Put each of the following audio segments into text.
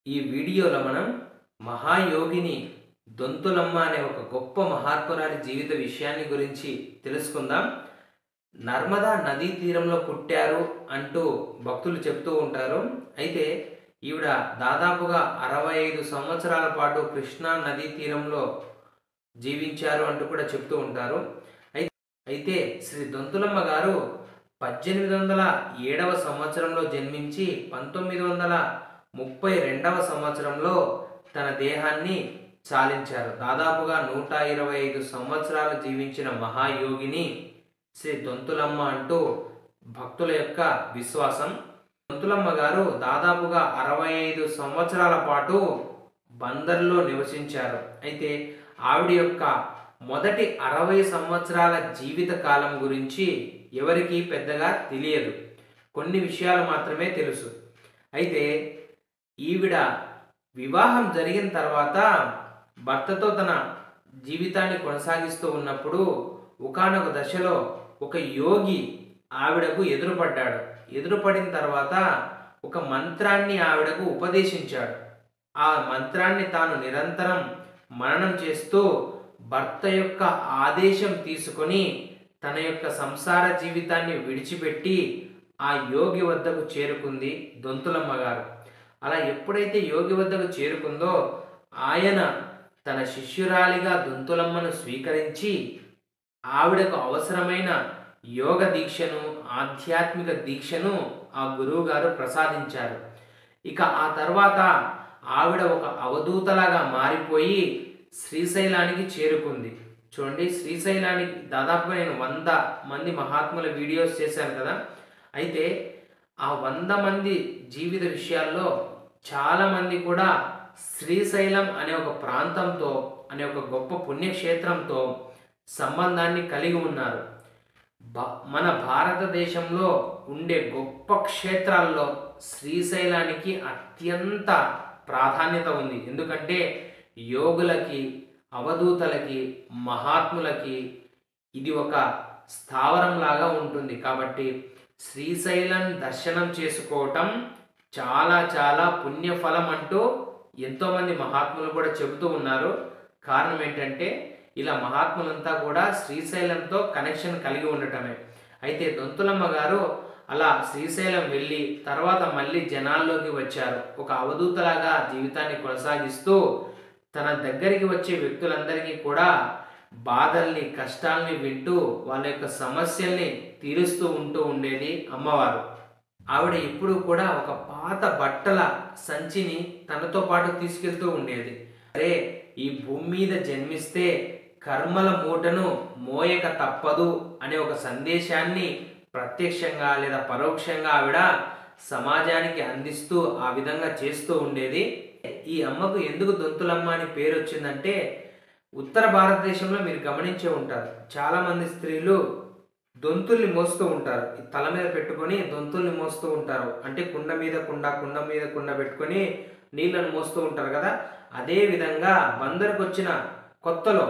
ఈ వీడియోలో మనం మహాయోగిని దొంతులమ్మ అనే ఒక గొప్ప మహాత్మురాలి జీవిత విషయాన్ని గురించి తెలుసుకుందాం. నర్మదా నదీ తీరంలో పుట్టారు అంటూ భక్తులు చెప్తూ ఉంటారు. అయితే ఈవిడ దాదాపుగా 65 సంవత్సరాల పాటు కృష్ణా నదీ తీరంలో జీవించారు అంటూ కూడా చెప్తూ ఉంటారు. అయితే శ్రీ దొంతులమ్మ గారు 1807వ సంవత్సరంలో జన్మించి 1932వ సంవత్సరంలో తన దేహాన్ని చాలించారు. దాదాపుగా 125 సంవత్సరాలు జీవించిన మహాయోగిని శ్రీ దొంతులమ్మ అంటూ భక్తుల యొక్క విశ్వాసం. దొంతులమ్మ గారు దాదాపుగా 65 సంవత్సరాల పాటు బందర్లో నివసించారు. అయితే ఆవిడ యొక్క మొదటి 60 సంవత్సరాల జీవిత కాలం గురించి ఎవరికీ పెద్దగా తెలియదు. కొన్ని విషయాలు మాత్రమే తెలుసు. అయితే ఈవిడ వివాహం జరిగిన తర్వాత భర్తతో తన జీవితాన్ని కొనసాగిస్తూ ఉన్నప్పుడు ఒకానొక దశలో ఒక యోగి ఆవిడకు ఎదురుపడ్డాడు. ఎదురుపడిన తర్వాత ఒక మంత్రాన్ని ఆవిడకు ఉపదేశించాడు. ఆ మంత్రాన్ని తాను నిరంతరం మననం చేస్తూ భర్త యొక్క ఆదేశం తీసుకొని తన యొక్క సంసార జీవితాన్ని విడిచిపెట్టి ఆ యోగి వద్దకు చేరుకుంది దొంతులమ్మ గారు. అలా ఎప్పుడైతే యోగి వద్దకు చేరుకుందో ఆయన తన శిష్యురాలిగా దొంతులమ్మను స్వీకరించి ఆవిడకు అవసరమైన యోగ దీక్షను, ఆధ్యాత్మిక దీక్షను ఆ గురువు గారు ప్రసాదించారు. ఇక ఆ తర్వాత ఆవిడ ఒక అవధూతలాగా మారిపోయి శ్రీశైలానికి చేరుకుంది. చూడండి, శ్రీశైలానికి దాదాపుగా నేను 100 మంది మహాత్ముల వీడియోస్ చేశాను కదా. అయితే ఆ 100 మంది జీవిత విషయాల్లో చాలామంది కూడా శ్రీశైలం అనే ఒక ప్రాంతంతో, అనే ఒక గొప్ప పుణ్యక్షేత్రంతో సంబంధాన్ని కలిగి ఉన్నారు. మన భారతదేశంలో ఉండే గొప్ప క్షేత్రాల్లో శ్రీశైలానికి అత్యంత ప్రాధాన్యత ఉంది. ఎందుకంటే యోగులకి, అవధూతలకి, మహాత్ములకి ఇది ఒక స్థావరంలాగా ఉంటుంది. కాబట్టి శ్రీశైలం దర్శనం చేసుకోవటం చాలా చాలా పుణ్యఫలం అంటూ ఎంతోమంది మహాత్ములు కూడా చెబుతూ ఉన్నారు. కారణం ఏంటంటే ఇలా మహాత్ములంతా కూడా శ్రీశైలంతో కనెక్షన్ కలిగి ఉండటమే. అయితే దొంతులమ్మ గారు అలా శ్రీశైలం వెళ్ళి తర్వాత మళ్ళీ జనాల్లోకి వచ్చారు. ఒక అవధూతలాగా జీవితాన్ని కొనసాగిస్తూ తన దగ్గరికి వచ్చే వ్యక్తులందరికీ కూడా బాధల్ని, కష్టాల్ని వింటూ వాళ్ళ యొక్క సమస్యల్ని తీరుస్తూ ఉంటూ ఉండేది అమ్మవారు. ఆవిడ ఎప్పుడూ కూడా ఒక పాత బట్టల సంచిని తనతో పాటు తీసుకెళ్తూ ఉండేది. సరే, ఈ భూమి మీద జన్మిస్తే కర్మల మూటను మోయక తప్పదు అనే ఒక సందేశాన్ని ప్రత్యక్షంగా లేదా పరోక్షంగా ఆవిడ సమాజానికి అందిస్తూ ఆ విధంగా చేస్తూ ఉండేది. ఈ అమ్మకు ఎందుకు దొంతులమ్మ అని పేరు వచ్చిందంటే, ఉత్తర భారతదేశంలో మీరు గమనించే ఉంటారు, చాలామంది స్త్రీలు దొంతుల్ని మోస్తూ ఉంటారు. తల మీద పెట్టుకొని దొంతుల్ని మోస్తూ ఉంటారు. అంటే కుండ మీద కుండ, కుండ మీద కుండ పెట్టుకొని నీళ్లను మోస్తూ ఉంటారు కదా. అదే విధంగా బందరుకు వచ్చిన కొత్తలో,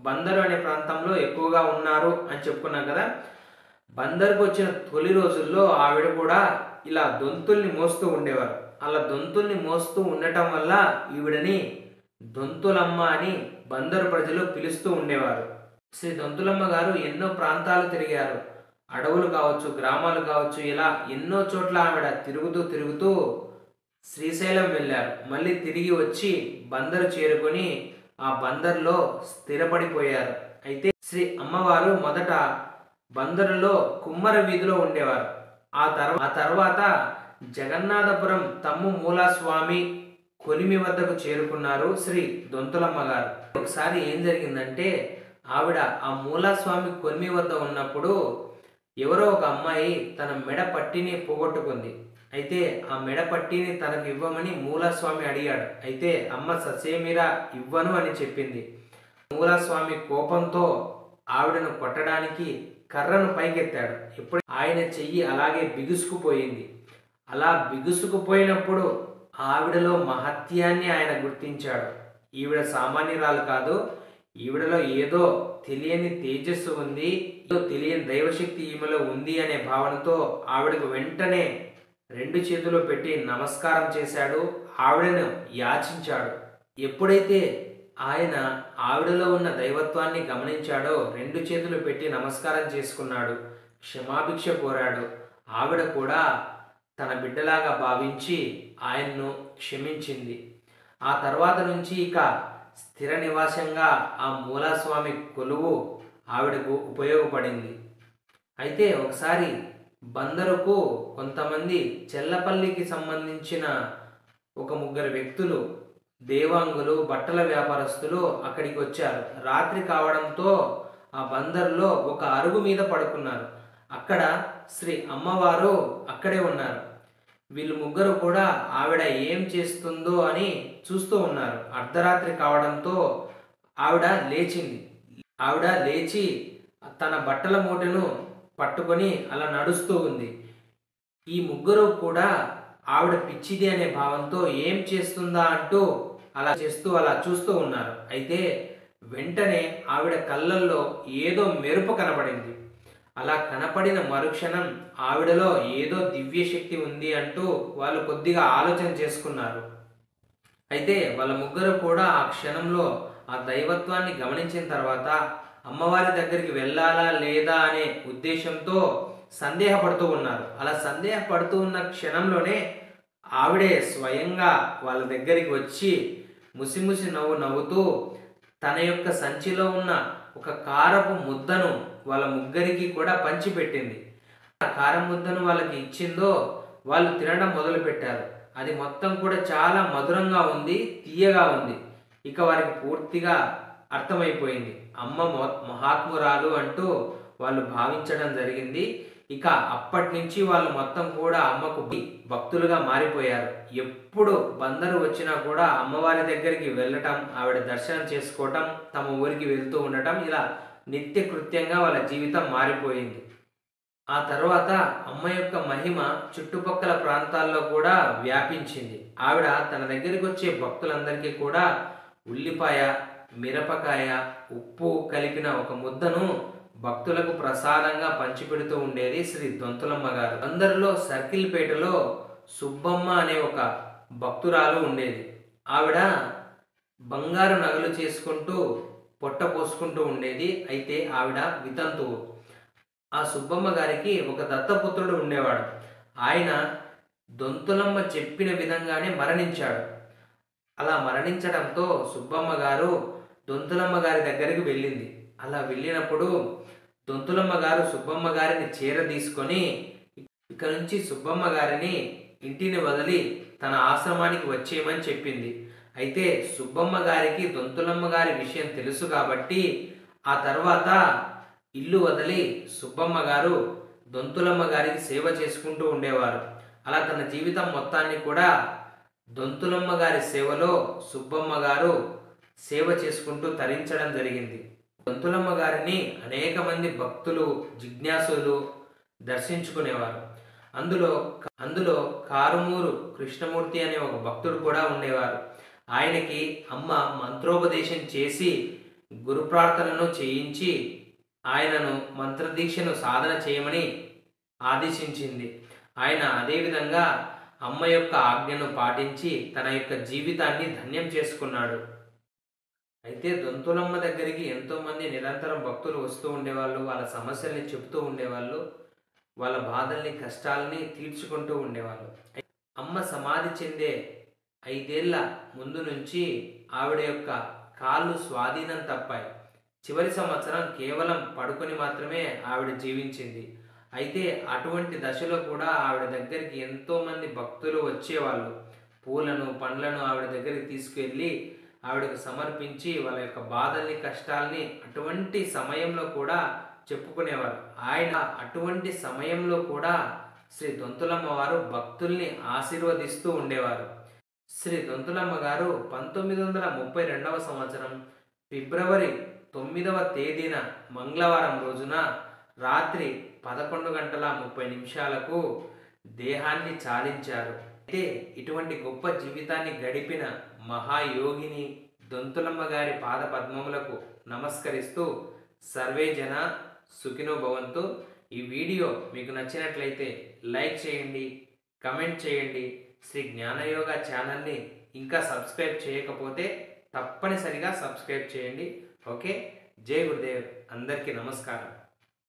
బందరు అనే ప్రాంతంలో ఎక్కువగా ఉన్నారు అని చెప్పుకున్నాం కదా. బందరుకు వచ్చిన తొలి రోజుల్లో ఆవిడ కూడా ఇలా దొంతుల్ని మోస్తూ ఉండేవారు. అలా దొంతుల్ని మోస్తూ ఉండటం వల్ల ఈవిడని దొంతులమ్మ అని బందరు ప్రజలు పిలుస్తూ ఉండేవారు. శ్రీ దొంతులమ్మ గారు ఎన్నో ప్రాంతాలు తిరిగారు. అడవులు కావచ్చు, గ్రామాలు కావచ్చు, ఇలా ఎన్నో చోట్ల ఆవిడ తిరుగుతూ శ్రీశైలం వెళ్ళారు. మళ్ళీ తిరిగి వచ్చి బందరు చేరుకొని ఆ బందర్లో స్థిరపడిపోయారు. అయితే శ్రీ అమ్మవారు మొదట బందరులో కుమ్మర వీధిలో ఉండేవారు. ఆ తర్వాత జగన్నాథపురం తమ్ము మూలస్వామి కొలిమి వద్దకు చేరుకున్నారు శ్రీ దొంతులమ్మ గారు. ఒకసారి ఏం జరిగిందంటే, ఆవిడ ఆ మూలస్వామి కొలిమి వద్ద ఉన్నప్పుడు ఎవరో ఒక అమ్మాయి తన మెడ పట్టిని పోగొట్టుకుంది. అయితే ఆ మెడ పట్టిని తనకు ఇవ్వమని మూలస్వామి అడిగాడు. అయితే అమ్మ ససేమిరా ఇవ్వను అని చెప్పింది. మూలస్వామి కోపంతో ఆవిడను కొట్టడానికి కర్రను పైకెత్తాడు. ఎప్పుడు ఆయన చెయ్యి అలాగే బిగుసుకుపోయింది. అలా బిగుసుకుపోయినప్పుడు ఆవిడలో మహత్యాన్ని ఆయన గుర్తించాడు. ఈవిడ సామాన్యురాలు కాదు, ఈవిడలో ఏదో తెలియని తేజస్సు ఉంది, ఏదో తెలియని దైవశక్తి ఈమెలో ఉంది అనే భావనతో ఆవిడకు వెంటనే రెండు చేతులు పెట్టి నమస్కారం చేశాడు. ఆవిడను యాచించాడు. ఎప్పుడైతే ఆయన ఆవిడలో ఉన్న దైవత్వాన్ని గమనించాడో రెండు చేతులు పెట్టి నమస్కారం చేసుకున్నాడు. క్షమాభిక్ష కోరాడు. ఆవిడ కూడా తన బిడ్డలాగా భావించి ఆయన్ను క్షమించింది. ఆ తర్వాత నుంచి ఇక స్థిర నివాసంగా ఆ మూలస్వామి కొలువు ఆవిడకు ఉపయోగపడింది. అయితే ఒకసారి బందరుకు కొంతమంది చెల్లపల్లికి సంబంధించిన ఒక ముగ్గురు వ్యక్తులు, దేవాంగులు, బట్టల వ్యాపారస్తులు అక్కడికి వచ్చారు. రాత్రి కావడంతో ఆ బందరులో ఒక అరుగు మీద పడుకున్నారు. అక్కడ శ్రీ అమ్మవారు అక్కడే ఉన్నారు. వీళ్ళు ముగ్గురు కూడా ఆవిడ ఏం చేస్తుందో అని చూస్తూ ఉన్నారు. అర్ధరాత్రి కావడంతో ఆవిడ లేచింది. ఆవిడ లేచి తన బట్టల మూటను పట్టుకొని అలా నడుస్తూ ఉంది. ఈ ముగ్గురు కూడా ఆవిడ పిచ్చిది అనే భావంతో ఏం చేస్తుందా అంటూ అలా చూస్తూ ఉన్నారు. అయితే వెంటనే ఆవిడ కళ్ళల్లో ఏదో మెరుపు కనబడింది. అలా కనపడిన మరుక్షణం ఆవిడలో ఏదో దివ్య శక్తి ఉంది అంటూ వాళ్ళు కొద్దిగా ఆలోచన చేసుకున్నారు. అయితే వాళ్ళ ముగ్గురు కూడా ఆ క్షణంలో ఆ దైవత్వాన్ని గమనించిన తర్వాత అమ్మవారి దగ్గరికి వెళ్ళాలా లేదా అనే ఉద్దేశంతో సందేహపడుతూ ఉన్నారు. అలా సందేహపడుతూ ఉన్న క్షణంలోనే ఆవిడే స్వయంగా వాళ్ళ దగ్గరికి వచ్చి ముసిముసి నవ్వుతూ తన యొక్క సంచిలో ఉన్న ఒక కారపు ముద్దను వాళ్ళ ముగ్గురికి కూడా పంచిపెట్టింది. ఆ కారం ముద్దను వాళ్ళకి ఇచ్చిందో వాళ్ళు తినడం మొదలుపెట్టారు. అది మొత్తం కూడా చాలా మధురంగా ఉంది, తీయగా ఉంది. ఇక వారికి పూర్తిగా అర్థమైపోయింది. అమ్మ మహాత్మురాలు అంటూ వాళ్ళు భావించడం జరిగింది. ఇక అప్పటి నుంచి వాళ్ళు మొత్తం కూడా అమ్మకు భక్తులుగా మారిపోయారు. ఎప్పుడు బందరు వచ్చినా కూడా అమ్మవారి దగ్గరికి వెళ్ళటం, ఆవిడ దర్శనం చేసుకోవటం, తమ ఊరికి వెళ్తూ ఉండటం, ఇలా నిత్య కృత్యంగా వాళ్ళ జీవితం మారిపోయింది. ఆ తర్వాత అమ్మ యొక్క మహిమ చుట్టుపక్కల ప్రాంతాల్లో కూడా వ్యాపించింది. ఆవిడ తన దగ్గరికి వచ్చే భక్తులందరికీ కూడా ఉల్లిపాయ, మిరపకాయ, ఉప్పు కలిపిన ఒక ముద్దను భక్తులకు ప్రసాదంగా పంచిపెడుతూ ఉండేది శ్రీ దొంతులమ్మ గారు. అందరిలో సర్కిల్పేటలో సుబ్బమ్మ అనే ఒక భక్తురాలు ఉండేది. ఆవిడ బంగారు నగలు చేసుకుంటూ పొట్ట పోసుకుంటూ ఉండేది. అయితే ఆవిడ వితంతువు. ఆ సుబ్బమ్మ గారికి ఒక దత్తపుత్రుడు ఉండేవాడు. ఆయన దొంతులమ్మ చెప్పిన విధంగానే మరణించాడు. అలా మరణించడంతో సుబ్బమ్మ గారు దొంతులమ్మ గారి దగ్గరికి వెళ్ళింది. అలా వెళ్ళినప్పుడు దొంతులమ్మ గారు సుబ్బమ్మ గారిని తీసుకొని ఇక నుంచి సుబ్బమ్మ గారిని ఇంటిని వదిలి తన ఆశ్రమానికి వచ్చేయమని చెప్పింది. అయితే సుబ్బమ్మ గారికి దొంతులమ్మ గారి విషయం తెలుసు కాబట్టి ఆ తర్వాత ఇల్లు వదిలి సుబ్బమ్మ గారు దొంతులమ్మ గారికి సేవ చేసుకుంటూ ఉండేవారు. అలా తన జీవితం మొత్తాన్ని కూడా దొంతులమ్మ గారి సేవలో సుబ్బమ్మ గారు సేవ చేసుకుంటూ తరించడం జరిగింది. దొంతులమ్మ గారిని అనేక మంది భక్తులు, జిజ్ఞాసులు దర్శించుకునేవారు. అందులో కారుమూరు కృష్ణమూర్తి అనే ఒక భక్తుడు కూడా ఉండేవారు. ఆయనకి అమ్మ మంత్రోపదేశం చేసి గురు ప్రార్థనను చేయించి ఆయనను మంత్రదీక్షను సాధన చేయమని ఆదేశించింది. ఆయన అదేవిధంగా అమ్మ యొక్క ఆజ్ఞను పాటించి తన యొక్క జీవితాన్ని ధన్యం చేసుకున్నాడు. అయితే దొంతులమ్మ దగ్గరికి ఎంతోమంది నిరంతరం భక్తులు వస్తూ ఉండేవాళ్ళు. వాళ్ళ సమస్యల్ని చెప్తూ ఉండేవాళ్ళు. వాళ్ళ బాధల్ని, కష్టాలని తీర్చుకుంటూ ఉండేవాళ్ళు. అమ్మ సమాధి చెందే 5 ఏళ్ల ముందు నుంచి ఆవిడ యొక్క కాళ్ళు స్వాధీనం తప్పాయి. చివరి సంవత్సరం కేవలం పడుకొని మాత్రమే ఆవిడ జీవించింది. అయితే అటువంటి దశలో కూడా ఆవిడ దగ్గరికి ఎంతోమంది భక్తులు వచ్చేవాళ్ళు. పూలను, పండ్లను ఆవిడ దగ్గరికి తీసుకెళ్ళి ఆవిడకు సమర్పించి వాళ్ళ యొక్క బాధల్ని, కష్టాల్ని అటువంటి సమయంలో కూడా చెప్పుకునేవారు. ఆయన అటువంటి సమయంలో కూడా శ్రీ దొంతులమ్మ వారు భక్తుల్ని ఆశీర్వదిస్తూ ఉండేవారు. శ్రీ దొంతులమ్మ గారు 1932వ సంవత్సరం ఫిబ్రవరి 9వ తేదీన మంగళవారం రోజున రాత్రి 11:30 దేహాన్ని చాలించారు. అయితే ఇటువంటి గొప్ప జీవితాన్ని గడిపిన మహాయోగిని దొంతులమ్మ గారి పాద పద్మములకు నమస్కరిస్తూ సర్వే జన సుఖినో భవంతు. ఈ వీడియో మీకు నచ్చినట్లయితే లైక్ చేయండి, కమెంట్ చేయండి. శ్రీ జ్ఞానయోగ ఛానల్ని ఇంకా సబ్స్క్రైబ్ చేయకపోతే తప్పనిసరిగా సబ్స్క్రైబ్ చేయండి. ఓకే, జై గురుదేవ్, అందరికీ నమస్కారం.